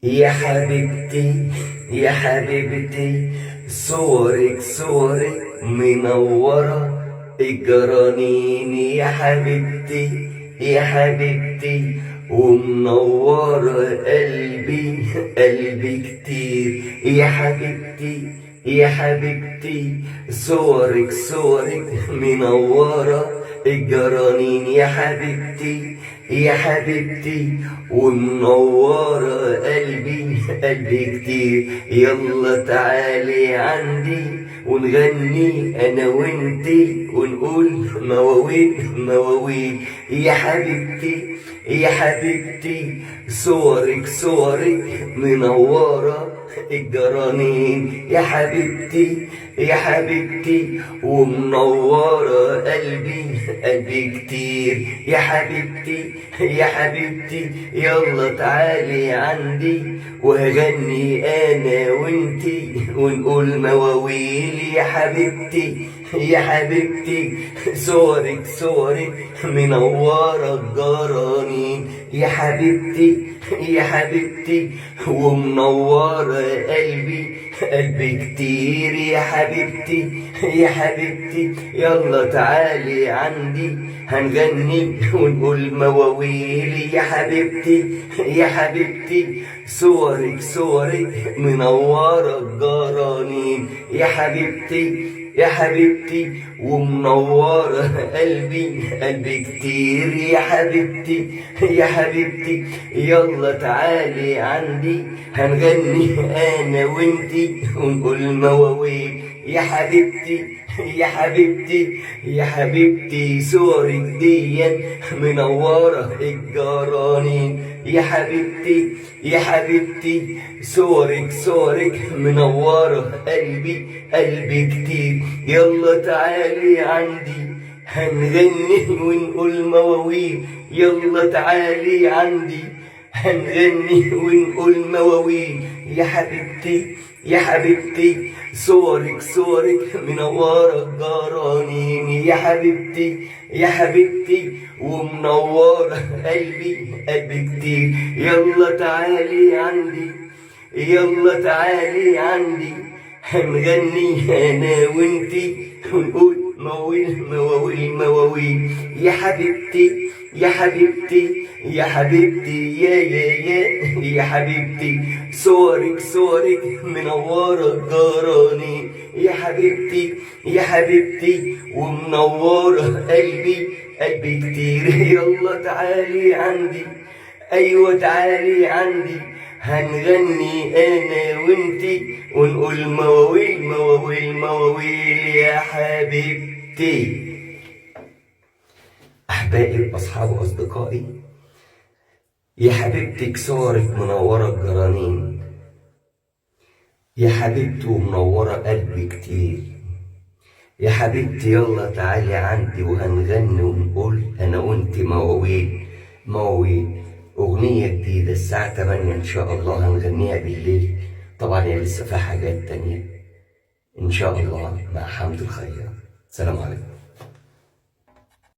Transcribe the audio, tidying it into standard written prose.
يا حبيبتي يا حبيبتي، صورك منورة الجرانين. يا حبيبتي يا حبيبتي، ومنورة قلبي كتير. يا حبيبتي يا حبيبتي، صورك منورة الجرانين. يا حبيبتي يا حبيبتي، ومنورة قلبي كتير. يلا تعالي عندي ونغني انا وانتي ونقول مواويل. يا حبيبتي يا حبيبتي، صورك منورة الجرانين. يا حبيبتي يا حبيبتي، ومنورة قلبي كتير. يا حبيبتي يا حبيبتي، يلا تعالي عندي وهغني انا وانتي ونقول مواويل. يا حبيبتي يا حبيبتي، صورك منورة الجرانين. يا حبيبتي يا حبيبتي، ومنورة قلبي كتير. يا حبيبتي يا حبيبتي، يلا تعالي عندي هنغني ونقول مواويل. يا حبيبتي يا حبيبتي، صورك منورة الجرانين. يا حبيبتي يا حبيبتي، ومنورة قلبي كتير. يا حبيبتي يا حبيبتي، يلا تعالي عندي هنغني انا وانتي ونقول مواويل. يا حبيبتي يا حبيبتي يا حبيبتي، صورك دي منورة الجرانين. يا حبيبتي يا حبيبتي، صورك منورة قلبي كتير. يلا تعالي عندي هنغني ونقول مواويل. يلا تعالي عندي هنغني ونقول مواويل. يا حبيبتي يا حبيبتي، صورك منورة الجرانين. يا حبيبتي يا حبيبتي، ومنورة قلبي كتير. يلا تعالي عندي يلا تعالي عندي هنغني انا وانتي ونقول مواويل. يا حبيبتي يا حبيبتي يا حبيبتي يا حبيبتي، صورك منورة الجرانين. يا حبيبتي يا حبيبتي، ومنورة قلبي كتير. يلا تعالي عندي، ايوه تعالي عندي هنغني انا وانتي ونقول مواويل يا حبيبتي. احبائي واصحابي واصدقائي، يا حبيبتي صورك منورة الجرانين. يا حبيبتي ومنورة قلبي كتير. يا حبيبتي يلا تعالي عندي وهنغني ونقول انا وانتي مواويل. اغنية جديدة الساعة 8 ان شاء الله هنغنيها بالليل. طبعا هي لسه فيها حاجات تانية ان شاء الله مع حمد الخير. سلام عليكم.